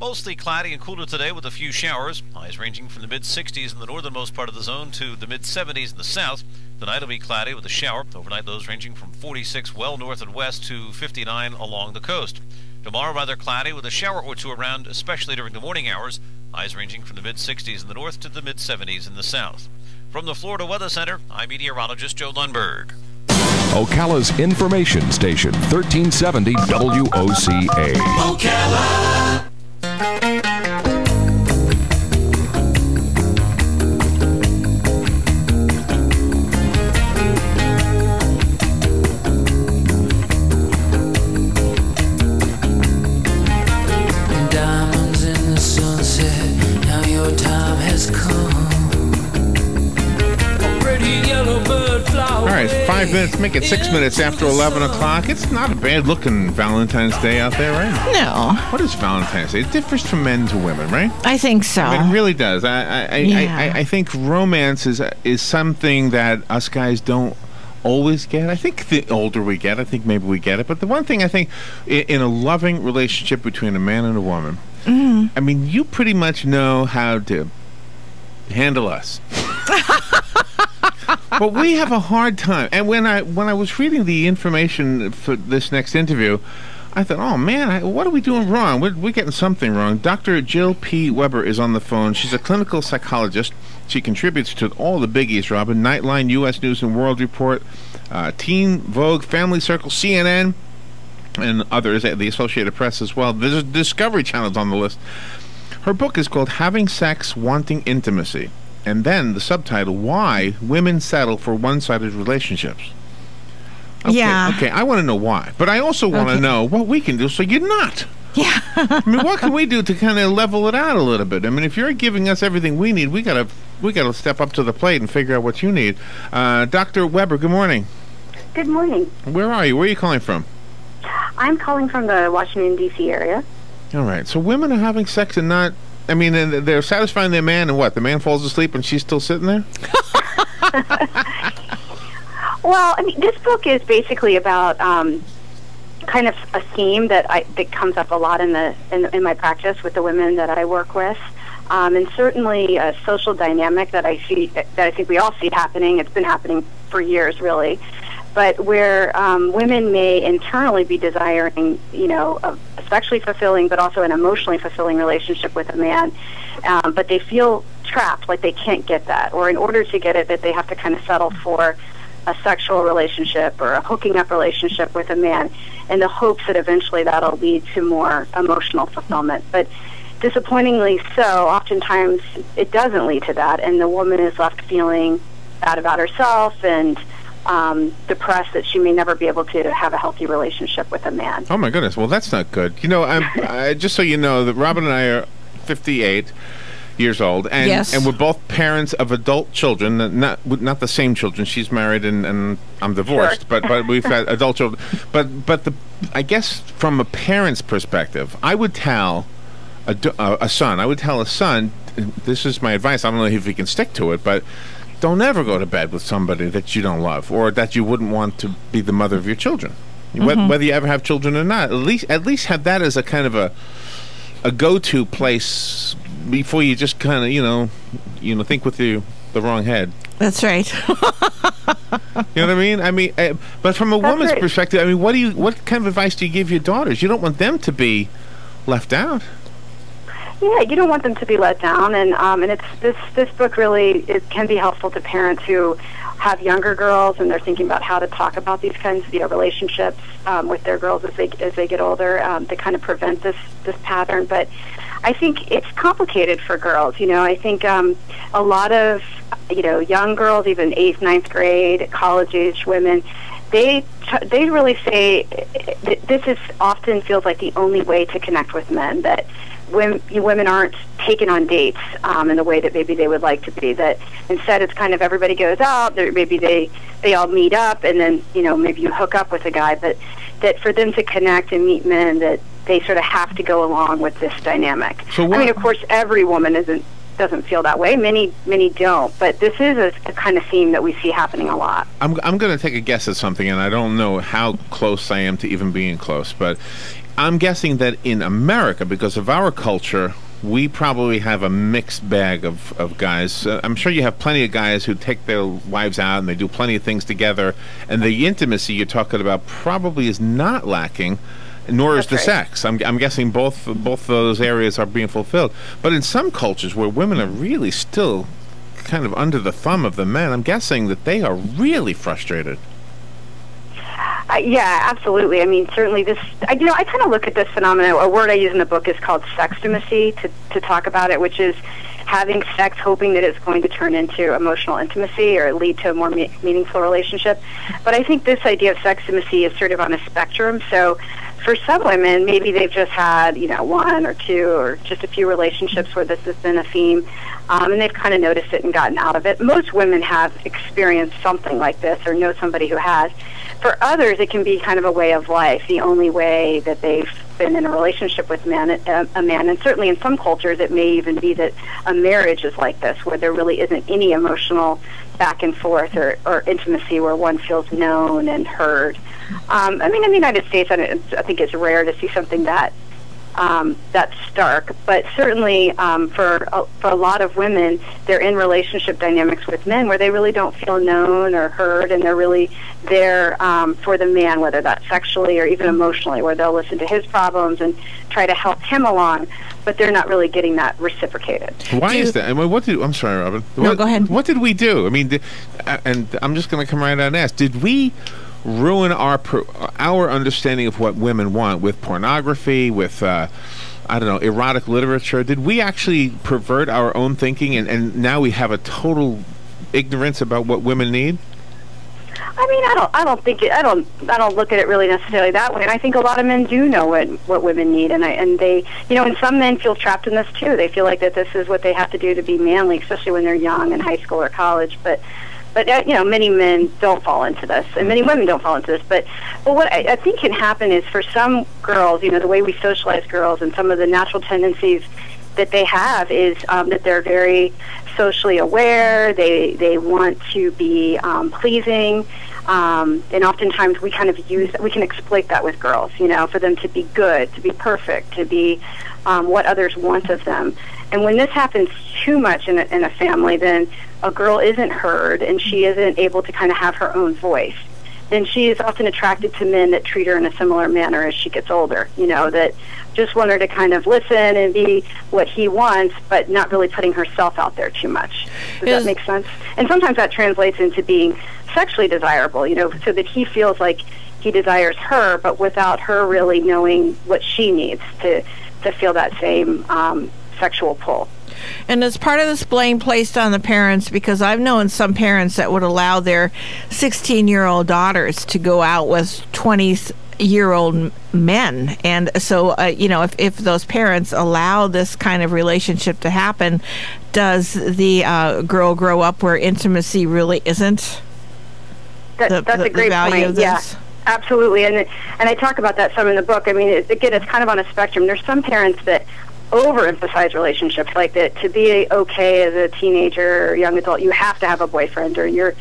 Mostly cloudy and cooler today with a few showers. Highs ranging from the mid-60s in the northernmost part of the zone to the mid-70s in the south. Tonight will be cloudy with a shower. Overnight lows ranging from 46 well north and west to 59 along the coast. Tomorrow rather cloudy with a shower or two around, especially during the morning hours. Highs ranging from the mid-60s in the north to the mid-70s in the south. From the Florida Weather Center, I'm meteorologist Joe Lundberg. Ocala's information station, 1370 WOCA. Ocala. Diamonds in the sunset, now your time has come. All right, 5 minutes, make it 6 minutes after 11 o'clock. It's not a bad-looking Valentine's Day out there, right? No. What is Valentine's Day? It differs from men to women, right? I think so. I mean, it really does. I think romance is something that us guys don't always get. I think the older we get, I think maybe we get it. But the one thing I think in a loving relationship between a man and a woman, I mean, you pretty much know how to handle us. But we have a hard time. And when I was reading the information for this next interview, I thought, oh, man, what are we doing wrong? We're getting something wrong. Dr. Jill P. Weber is on the phone. She's a clinical psychologist. She contributes to all the biggies, Robin. Nightline, U.S. News and World Report, Teen, Vogue, Family Circle, CNN, and others, the Associated Press as well. There's Discovery Channel's on the list. Her book is called Having Sex, Wanting Intimacy. And then the subtitle, Why Women Settle for One-Sided Relationships. Okay, Yeah. Okay, I want to know why. But I also want to know what we can do so you're not. Yeah. I mean, what can we do to kind of level it out a little bit? I mean, if you're giving us everything we need, we gotta step up to the plate and figure out what you need. Dr. Weber, good morning. Good morning. Where are you? Where are you calling from? I'm calling from the Washington, D.C. area. All right. So women are having sex and not... I mean, and they're satisfying their man, and what? The man falls asleep and she's still sitting there? Well, I mean, this book is basically about kind of a theme that comes up a lot in my practice with the women that I work with, and certainly a social dynamic that I think we all see happening. It's been happening for years, really. But where women may internally be desiring, a sexually fulfilling but also an emotionally fulfilling relationship with a man, but they feel trapped, like they can't get that, or in order to get it, that they have to kind of settle for a sexual relationship or a hooking up relationship with a man in the hopes that eventually that'll lead to more emotional fulfillment. But disappointingly so, oftentimes it doesn't lead to that, and the woman is left feeling bad about herself and depressed that she may never be able to have a healthy relationship with a man. Oh my goodness! Well, that's not good. I just so you know that Robin and I are 58 years old, and Yes. and we're both parents of adult children. Not the same children. She's married and I'm divorced, Sure. but we've had adult children. But I guess from a parent's perspective, I would tell a son. I would tell a son. This is my advice. I don't know if he can stick to it, but don't ever go to bed with somebody that you don't love or that you wouldn't want to be the mother of your children. Whether you ever have children or not, at least have that as a kind of a go-to place before you just kind of think with the wrong head. That's right. You know what I mean? I mean, but from a woman's right. perspective, I mean, what kind of advice do you give your daughters? You don't want them to be left out. Yeah, you don't want them to be let down, and it's this book really can be helpful to parents who have younger girls and they're thinking about how to talk about these kinds of relationships with their girls as they get older to kind of prevent this pattern. But I think it's complicated for girls. I think a lot of young girls, even 8th, 9th grade, college-age women, they really say that this is often feels like the only way to connect with men, that women aren't taken on dates in the way that maybe they would like to be, that instead it's kind of everybody goes out, maybe they all meet up, and then maybe you hook up with a guy, but that for them to connect and meet men, that they sort of have to go along with this dynamic. So I mean, of course, every woman doesn't feel that way. Many don't, but this is a kind of theme that we see happening a lot. I'm going to take a guess at something, and I don't know how close I am to even being close, but I'm guessing that in America, because of our culture, we probably have a mixed bag of guys. I'm sure you have plenty of guys who take their wives out and they do plenty of things together, and the intimacy you're talking about probably is not lacking, nor is the sex. I'm guessing both those areas are being fulfilled. But in some cultures where women are really still kind of under the thumb of the men, I'm guessing that they are really frustrated. Yeah, absolutely. I mean, certainly this, I kind of look at this phenomenon, a word I use in the book is called sextimacy to talk about it, which is having sex hoping that it's going to turn into emotional intimacy or lead to a more meaningful relationship. But I think this idea of sextimacy is sort of on a spectrum. So for some women, maybe they've just had, one or two or just a few relationships where this has been a theme, and they've kind of noticed it and gotten out of it. Most women have experienced something like this or know somebody who has. For others, it can be kind of a way of life, the only way that they've been in a relationship with a man. And certainly in some cultures, it may even be that a marriage is like this, where there really isn't any emotional back and forth or intimacy where one feels known and heard. I mean, in the United States, I think it's rare to see something that's stark, but certainly for a lot of women, they're in relationship dynamics with men where they really don't feel known or heard, and they're really there for the man, whether that's sexually or even emotionally, where they'll listen to his problems and try to help him along, but they're not really getting that reciprocated. Why is that? I mean, I'm sorry, Robin. No, go ahead. What did we do? I mean, and I'm just going to come right out and ask, did we ruin our understanding of what women want with pornography, with erotic literature? Did we actually pervert our own thinking, and now we have a total ignorance about what women need? I mean, I don't look at it really necessarily that way. And I think a lot of men do know what women need, and they, and some men feel trapped in this too. They feel like that this is what they have to do to be manly, especially when they're young in high school or college. But many men don't fall into this, and many women don't fall into this. But what I think can happen is for some girls, the way we socialize girls and some of the natural tendencies that they have is that they're very socially aware. They want to be pleasing, and oftentimes we kind of we can exploit that with girls, for them to be good, to be perfect, to be what others want of them. And when this happens too much in a family, then a girl isn't heard and she isn't able to kind of have her own voice. Then she is often attracted to men that treat her in a similar manner as she gets older, that just want her to kind of listen and be what he wants, but not really putting herself out there too much. Does that make sense? And sometimes that translates into being sexually desirable, so that he feels like he desires her, but without her really knowing what she needs to feel that same sexual pull. And as part of this blame placed on the parents, because I've known some parents that would allow their 16-year-old daughters to go out with 20-year-old men. And so, if those parents allow this kind of relationship to happen, does the girl grow up where intimacy really isn't that's a great value point. of this? Yeah. Absolutely, and I talk about that some in the book. I mean, again, it's kind of on a spectrum. There's some parents that overemphasize relationships, like that to be okay as a teenager or young adult, you have to have a boyfriend or you're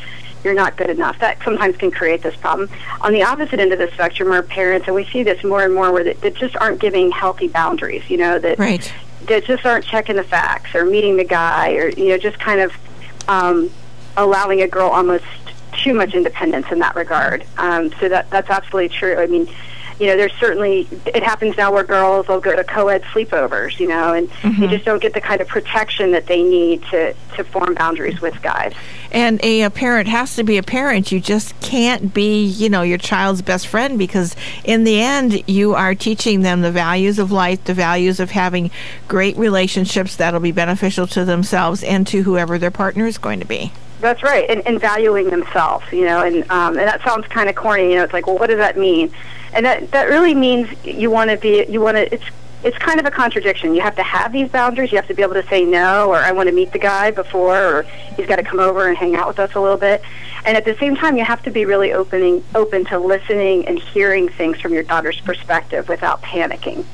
not good enough. That sometimes can create this problem. On the opposite end of the spectrum are parents, and we see this more and more, where that just aren't giving healthy boundaries, that right. That just aren't checking the facts or meeting the guy or, just kind of allowing a girl almost too much independence in that regard. So that's absolutely true. I mean, there's certainly, it happens now where girls will go to co-ed sleepovers, and they just don't get the kind of protection that they need to form boundaries with guys. And a parent has to be a parent. You just can't be, your child's best friend, because in the end, you are teaching them the values of life, the values of having great relationships that'll be beneficial to themselves and to whoever their partner is going to be. That's right, and valuing themselves, and that sounds kind of corny, it's like, well, what does that mean? And that really means it's kind of a contradiction. You have to have these boundaries, you have to be able to say no, or I want to meet the guy before, or he's got to come over and hang out with us a little bit. And at the same time, you have to be really open to listening and hearing things from your daughter's perspective without panicking.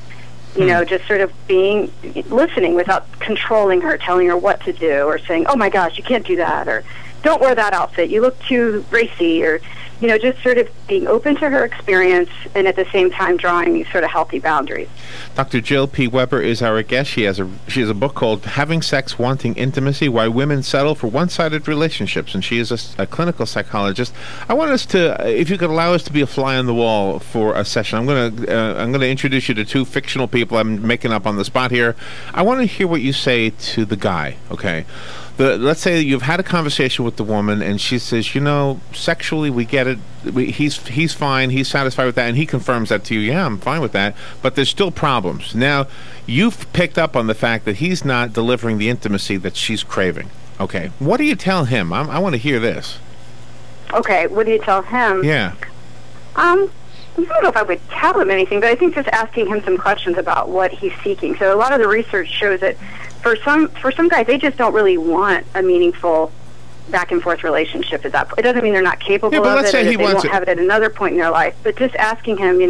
Just sort of listening without controlling her, telling her what to do, or saying, oh my gosh, you can't do that, or don't wear that outfit, you look too racy, or, just sort of being open to her experience and at the same time drawing these sort of healthy boundaries. Dr. Jill P. Weber is our guest. She has a book called Having Sex, Wanting Intimacy, Why Women Settle for One-Sided Relationships, and she is a clinical psychologist. I want us to, if you could allow us to be a fly on the wall for a session, I'm going to introduce you to two fictional people I'm making up on the spot here. I want to hear what you say to the guy, okay? Let's say you've had a conversation with the woman, and she says, sexually, we get it. He's fine. He's satisfied with that, and he confirms that to you. Yeah, I'm fine with that. But there's still problems. Now, you've picked up on the fact that he's not delivering the intimacy that she's craving. Okay, what do you tell him? I want to hear this. Okay, what do you tell him? Yeah. I don't know if I would tell him anything, but I think just asking him some questions about what he's seeking. So a lot of the research shows that for some guys, they just don't really want a meaningful back and forth relationship at that point. It doesn't mean they're not capable of it, or that they won't have it at another point in their life. But just asking him,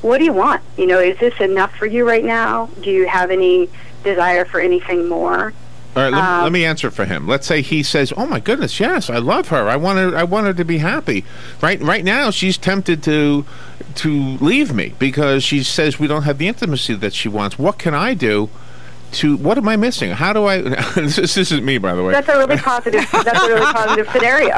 what do you want? Is this enough for you right now? Do you have any desire for anything more? All right, let me answer for him. Let's say he says, "Oh my goodness, yes, I love her. I want her to be happy." Right now, she's tempted to leave me because she says we don't have the intimacy that she wants. What can I do? What am I missing? How do I? This isn't me, by the way. That's a really positive. That's a really positive scenario.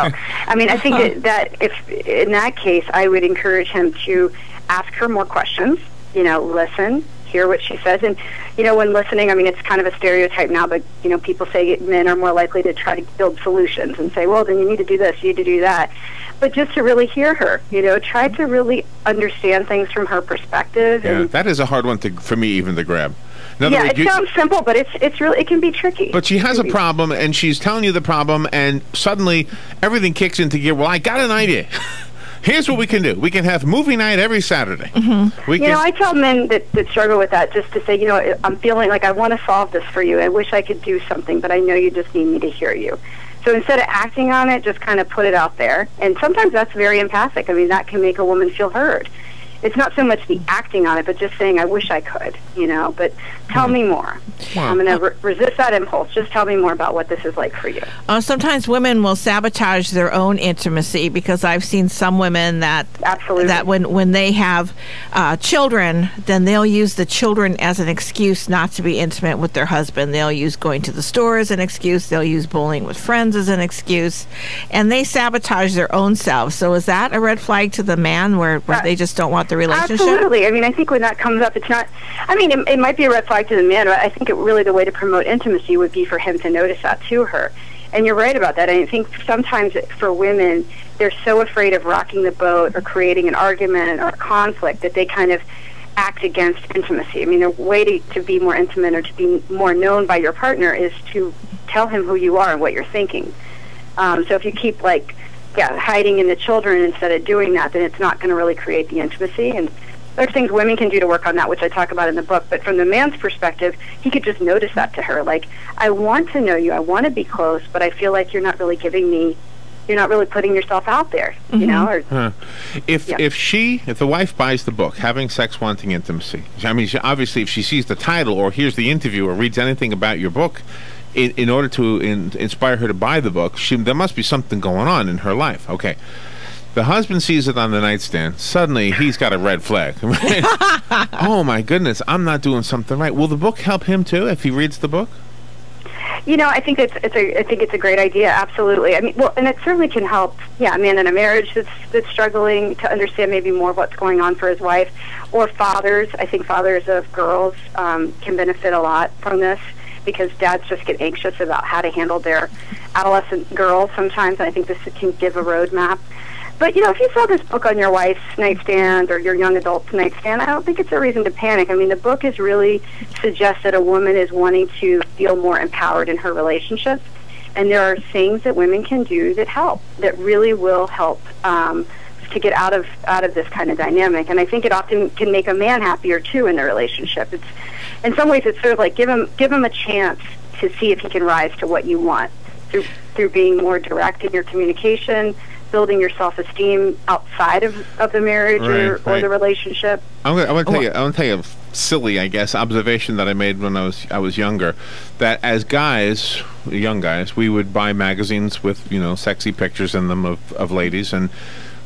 I mean, I think that if in that case, I would encourage him to ask her more questions. Listen, hear what she says, and when listening, I mean, it's kind of a stereotype now, but people say men are more likely to try to build solutions and say, well, then you need to do this, you need to do that. But just to really hear her, try to really understand things from her perspective. Yeah, that is a hard one for me even to grab. Yeah, it sounds simple, but it's really, it can be tricky. But she has a problem, and she's telling you the problem, and suddenly everything kicks into gear. Well, I got an idea. Here's what we can do. We can have movie night every Saturday. Mm-hmm. I tell men that struggle with that just to say, I'm feeling like I want to solve this for you. I wish I could do something, but I know you just need me to hear you. So instead of acting on it, just kind of put it out there. And sometimes that's very empathic. I mean, that can make a woman feel heard. It's not so much the acting on it, but just saying, I wish I could, but tell me more. Wow. I'm going to resist that impulse. Just tell me more about what this is like for you. Sometimes women will sabotage their own intimacy, because I've seen some women that absolutely that when they have children, then they'll use the children as an excuse not to be intimate with their husband. They'll use going to the store as an excuse. They'll use bowling with friends as an excuse, and they sabotage their own selves. So is that a red flag to the man where they just don't want the relationship? Absolutely. I mean, I think when that comes up, it's not, I mean, it might be a red flag to the man, but I think really the way to promote intimacy would be for him to notice that to her. And you're right about that. I think sometimes for women, they're so afraid of rocking the boat or creating an argument or a conflict that they kind of act against intimacy. I mean, the way to be more intimate or to be more known by your partner is to tell him who you are and what you're thinking. So if you keep hiding in the children instead of doing that, then it's not going to really create the intimacy. And there's things women can do to work on that, which I talk about in the book. But from the man's perspective, he could just notice that to her. Like, I want to know you, I want to be close, but I feel like you're not really putting yourself out there, Mm-hmm. If the wife buys the book, Having Sex, Wanting Intimacy, I mean, obviously if she sees the title or hears the interview or reads anything about your book, in order to inspire her to buy the book, there must be something going on in her life. Okay. The husband sees it on the nightstand. Suddenly, he's got a red flag. Oh, my goodness, I'm not doing something right. Will the book help him, too, if he reads the book? I think it's a great idea. Absolutely. I mean, well, and it certainly can help. Yeah, a man in a marriage that's struggling to understand maybe more of what's going on for his wife, or fathers. I think fathers of girls can benefit a lot from this, because dads just get anxious about how to handle their adolescent girls sometimes. And I think this can give a roadmap. But, if you saw this book on your wife's nightstand or your young adult's nightstand, I don't think it's a reason to panic. I mean, the book is really suggests that a woman is wanting to feel more empowered in her relationships. And there are things that women can do that help, that really will help to get out of this kind of dynamic. And I think it often can make a man happier, too, in the relationship. It's, in some ways, it's sort of like give him a chance to see if he can rise to what you want through being more direct in your communication, building your self-esteem outside of the marriage or the relationship. I want to tell you a silly, I guess, observation that I made when I was younger. That as guys, young guys, we would buy magazines with sexy pictures in them of ladies, and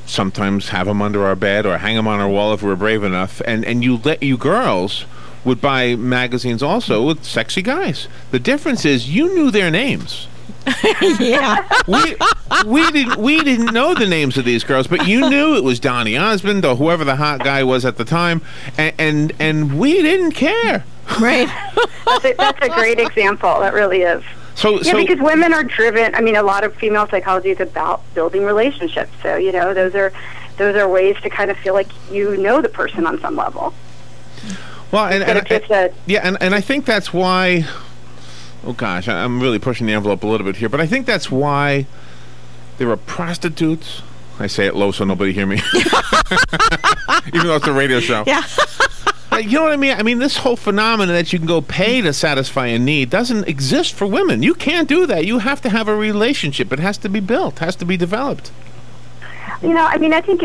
sometimes have them under our bed or hang them on our wall if we're brave enough. And you girls would buy magazines also with sexy guys. The difference is you knew their names. Yeah. We didn't know the names of these girls, but you knew it was Donny Osmond or whoever the hot guy was at the time, and we didn't care. Right. That's a great example. That really is. So because women are driven. I mean, a lot of female psychology is about building relationships. So those are ways to kind of feel like you know the person on some level. Well, and I think that's why. Oh gosh, I'm really pushing the envelope a little bit here, but I think that's why there are prostitutes. I say it low so nobody hear me, even though it's a radio show. Yeah. You know what I mean? I mean, this whole phenomenon that you can go pay to satisfy a need doesn't exist for women. You can't do that. You have to have a relationship. It has to be built, has to be developed. I mean, I think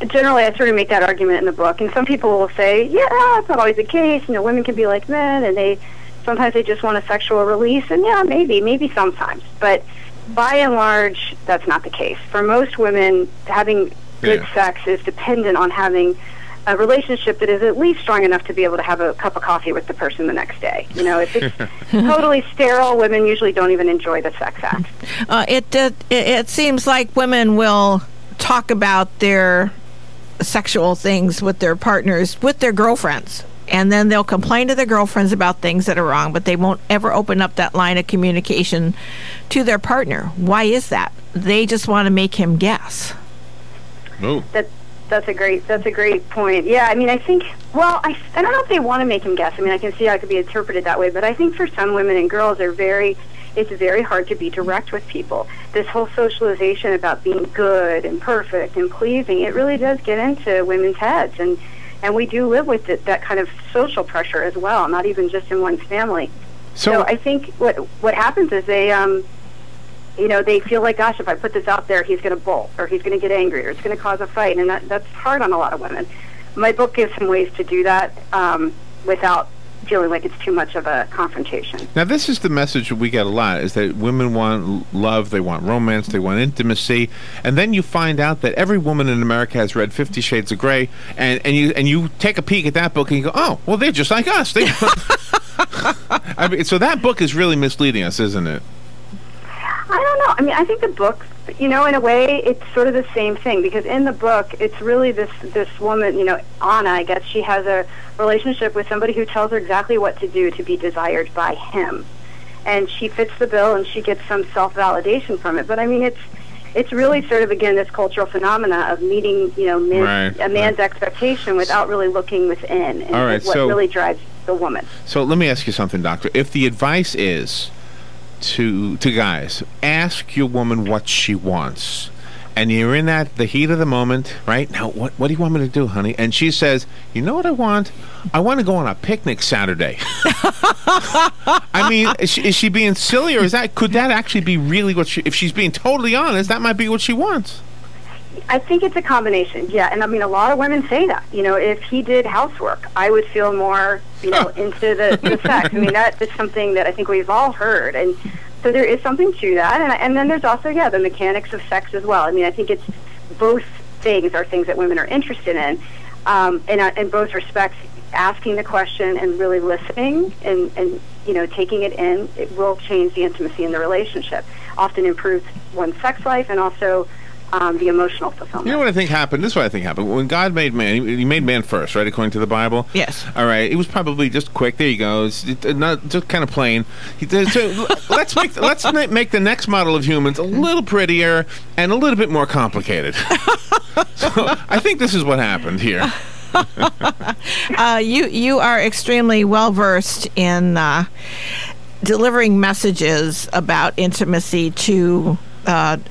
generally I sort of make that argument in the book, and some people will say, yeah, that's not always the case. Women can be like men, and sometimes they just want a sexual release, and yeah, maybe sometimes. But by and large, that's not the case. For most women, having good sex is dependent on having a relationship that is at least strong enough to be able to have a cup of coffee with the person the next day. If it's totally sterile, women usually don't even enjoy the sex act. It seems like women will talk about their sexual things with their partners, with their girlfriends. And then they'll complain to their girlfriends about things that are wrong, but they won't ever open up that line of communication to their partner. Why is that? They just want to make him guess. Oh. That's a great point. Yeah, I mean, I think, I don't know if they want to make him guess. I mean, I can see how it could be interpreted that way, but I think for some women and girls, it's very hard to be direct with people. This whole socialization about being good and perfect and pleasing, it really does get into women's heads, and we do live with that kind of social pressure as well, not even just in one's family. So I think what happens is they feel like, gosh, if I put this out there, he's going to bolt, or he's going to get angry, or it's going to cause a fight, and that's hard on a lot of women. My book gives some ways to do that without feeling like it's too much of a confrontation. Now, this is the message we get a lot, is that women want love, they want romance, they want intimacy, and then you find out that every woman in America has read 50 Shades of Grey, and you take a peek at that book and you go, oh, well, they're just like us. I mean, so that book is really misleading us, isn't it? I don't know. I mean, I think the book, in a way, it's sort of the same thing, because in the book, it's really this woman, Anna, I guess, she has a relationship with somebody who tells her exactly what to do to be desired by him. And she fits the bill, and she gets some self-validation from it. But, I mean, it's really sort of, again, this cultural phenomena of meeting, a man's expectation without really looking within, and what really drives the woman. So let me ask you something, Doctor. If the advice is to guys, ask your woman what she wants, and you're in the heat of the moment, right? Now, what do you want me to do, honey? And she says, you know what I want? I want to go on a picnic Saturday. I mean, is she being silly, or could that actually be really what if she's being totally honest, that might be what she wants? I think it's a combination, yeah. And I mean, a lot of women say that. If he did housework, I would feel more, into the sex. I mean, that is something that I think we've all heard. And so there is something to that. And then there's also, the mechanics of sex as well. I mean, I think it's both things are things that women are interested in. And in both respects, asking the question and really listening and taking it in, it will change the intimacy in the relationship. Often improves one's sex life, and also the emotional fulfillment. You know what I think happened? This is what I think happened. When God made man, he made man first, right, according to the Bible? Yes. All right. It was probably just quick. There you go. It's not just kind of plain. So let's make the next model of humans a little prettier and a little bit more complicated. So I think this is what happened here. You are extremely well versed in delivering messages about intimacy to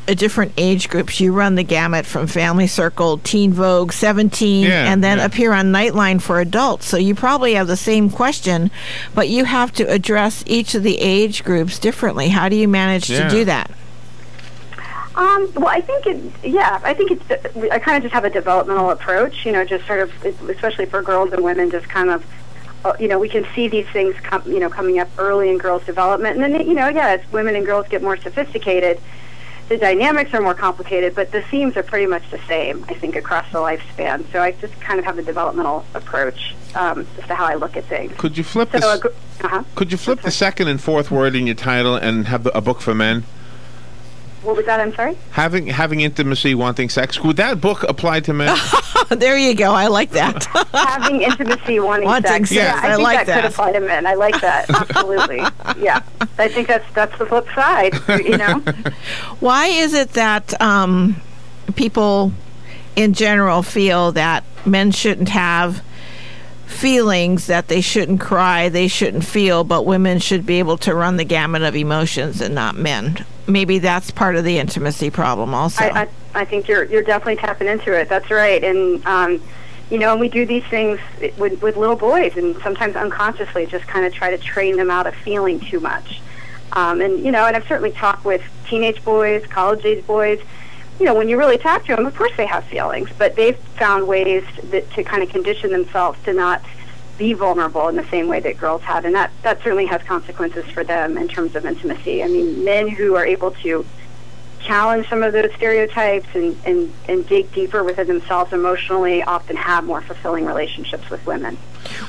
different age groups. You run the gamut from Family Circle, Teen Vogue, 17, and then appear on Nightline for adults. So you probably have the same question, but you have to address each of the age groups differently. How do you manage to do that? Well, I think I kind of just have a developmental approach, just sort of, especially for girls and women, just kind of, we can see these things coming up early in girls' development. And then, as women and girls get more sophisticated, the dynamics are more complicated, but the themes are pretty much the same, I think, across the lifespan. So I just kind of have a developmental approach as to how I look at things. Could you flip Could you flip the second and fourth word in your title and have a book for men? What was that? I'm sorry? Having intimacy, wanting sex. Would that book apply to men? There you go. I like that. Having intimacy, wanting sex. Yeah, I think like that could apply to men. I like that. Absolutely. Yeah. I think that's the flip side, you know? Why is it that people in general feel that men shouldn't have feelings, that they shouldn't cry, they shouldn't feel, but women should be able to run the gamut of emotions and not men? Maybe that's part of the intimacy problem also. I think you're definitely tapping into it. That's right. And, you know, and we do these things with little boys, and sometimes unconsciously just kind of try to train them out of feeling too much. And, you know, and I've certainly talked with teenage boys, college-age boys. You know, when you really talk to them, of course they have feelings, but they've found ways to kind of condition themselves to not be vulnerable in the same way that girls have, and that certainly has consequences for them in terms of intimacy. I mean, men who are able to challenge some of those stereotypes and dig deeper within themselves emotionally often have more fulfilling relationships with women.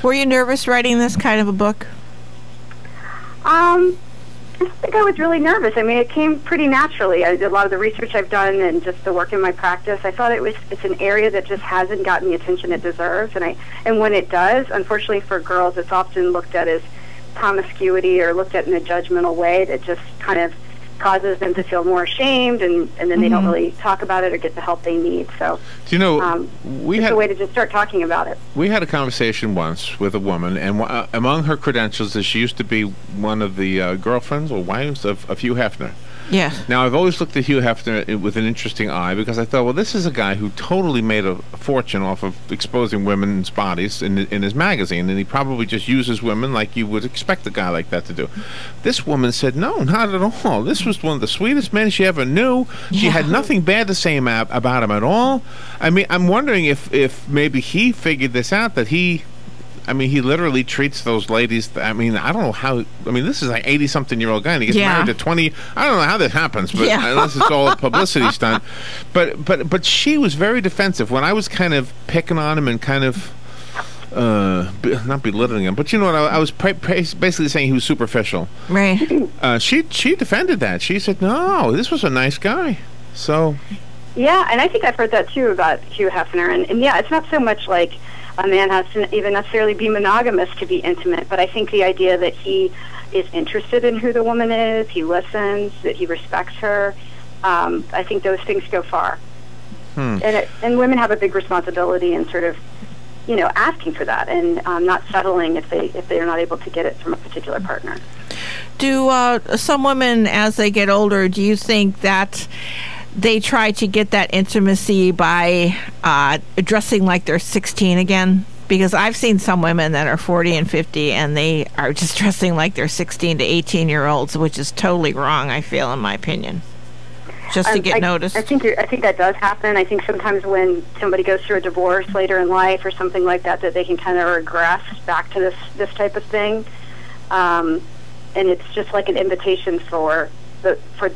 Were you nervous writing this kind of a book? I don't think I was really nervous. I mean, it came pretty naturally. A lot of the research I've done and just the work in my practice, I thought it's an area that just hasn't gotten the attention it deserves. And when it does, unfortunately for girls, it's often looked at as promiscuity or looked at in a judgmental way that just kind of causes them to feel more ashamed, and then they don't really talk about it or get the help they need. So, do you know, it's a way to just start talking about it. We had a conversation once with a woman, and among her credentials is she used to be one of the girlfriends or wives of Hugh Hefner. Yes. Now, I've always looked at Hugh Hefner with an interesting eye because I thought, well, this is a guy who totally made a fortune off of exposing women's bodies in his magazine, and he probably just uses women like you would expect a guy like that to do. This woman said, no, not at all. This was one of the sweetest men she ever knew. She had nothing bad to say about him at all. I mean, I'm wondering if maybe he figured this out, that he literally treats those ladies. I mean, I don't know how. I mean, this is like 80-something-year-old guy, and he gets married to 20. I don't know how this happens, but unless it's all a publicity stunt. But she was very defensive when I was kind of picking on him and kind of not belittling him. But you know what? I was basically saying he was superficial. Right. She defended that. She said, no, this was a nice guy. So. Yeah, and I think I've heard that too about Hugh Hefner, and yeah, it's not so much like a man has to even necessarily be monogamous to be intimate, but I think the idea that he is interested in who the woman is, he listens, that he respects her, I think those things go far. And women have a big responsibility in sort of, you know, asking for that and not settling if they're not able to get it from a particular partner. Do some women, as they get older, do you think that they try to get that intimacy by dressing like they're 16 again? Because I've seen some women that are 40 and 50 and they are just dressing like they're 16 to 18-year-olds, which is totally wrong, I feel, in my opinion. Just to get noticed. I think that does happen. I think sometimes when somebody goes through a divorce later in life or something like that, that they can kind of regress back to this type of thing. And it's just like an invitation for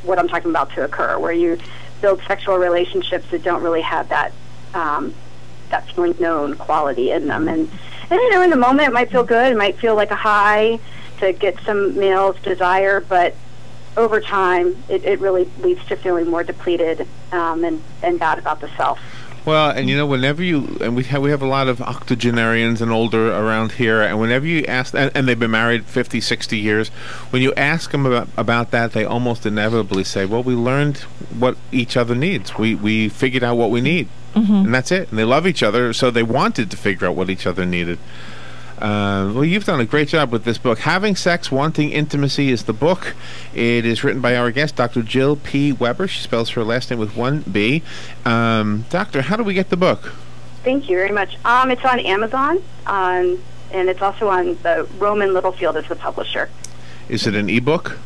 what I'm talking about to occur, where you build sexual relationships that don't really have that feeling known quality in them. And you know, in the moment it might feel good, it might feel like a high to get some male's desire, but over time it really leads to feeling more depleted and bad about the self. Well, and you know, whenever we have a lot of octogenarians and older around here, and whenever you ask, and they've been married 50, 60 years, when you ask them about that, they almost inevitably say, well, we learned what each other needs. We figured out what we need, and that's it. And they love each other, so they wanted to figure out what each other needed. Well, you've done a great job with this book. Having Sex, Wanting Intimacy is the book. It is written by our guest, Dr. Jill P. Weber. She spells her last name with one B. Doctor, how do we get the book? Thank you very much. It's on Amazon, and it's also on the Roman Littlefield as the publisher. Is it an ebook?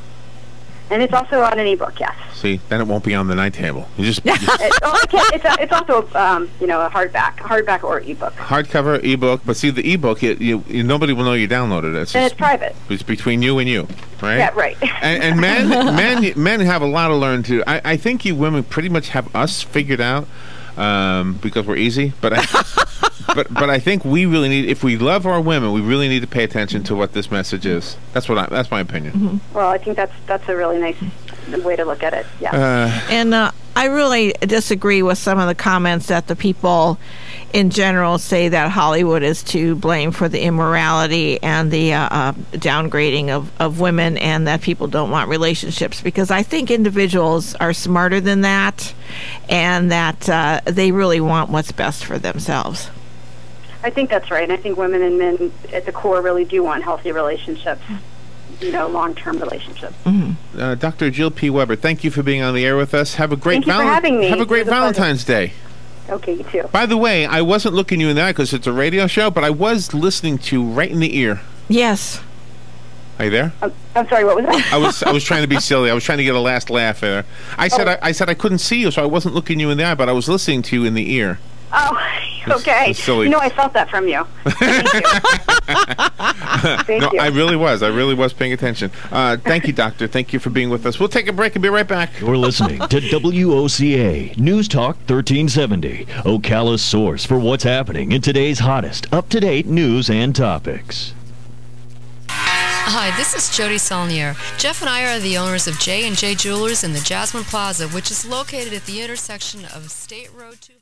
And it's also on an ebook, yes. See, then it won't be on the night table. It's also a hardback or ebook. Hardcover ebook, but see, the ebook, nobody will know you downloaded it. And it's private. It's between you and you. right? Yeah, right. And men have a lot to learn too. I think you women pretty much have us figured out because we're easy. But I think we really need, if we love our women, we really need to pay attention to what this message is. That's my opinion. Mm-hmm. Well, I think that's a really nice way to look at it. Yeah. And I really disagree with some of the comments that the people in general say that Hollywood is to blame for the immorality and the downgrading of women, and that people don't want relationships, because I think individuals are smarter than that, and that they really want what's best for themselves. I think that's right. And I think women and men at the core really do want healthy relationships, long-term relationships. Mm-hmm. Dr. Jill P. Weber, thank you for being on the air with us. Have a great Thank you for having me. Have a great Valentine's Day. Okay, you too. By the way, I wasn't looking you in the eye because it's a radio show, but I was listening to you right in the ear. Yes. Are you there? I'm sorry, what was that? I was trying to be silly. I was trying to get a last laugh there. I said I couldn't see you, so I wasn't looking you in the eye, but I was listening to you in the ear. Oh, okay. It's silly. I felt that from you. Thank you. Thank you. I really was paying attention. Thank you, Doctor. Thank you for being with us. We'll take a break and be right back. You're listening to WOCA News Talk 1370, Ocala's source for what's happening in today's hottest, up-to-date news and topics. Hi, this is Jody Saulnier. Jeff and I are the owners of J&J Jewelers in the Jasmine Plaza, which is located at the intersection of State Road 2.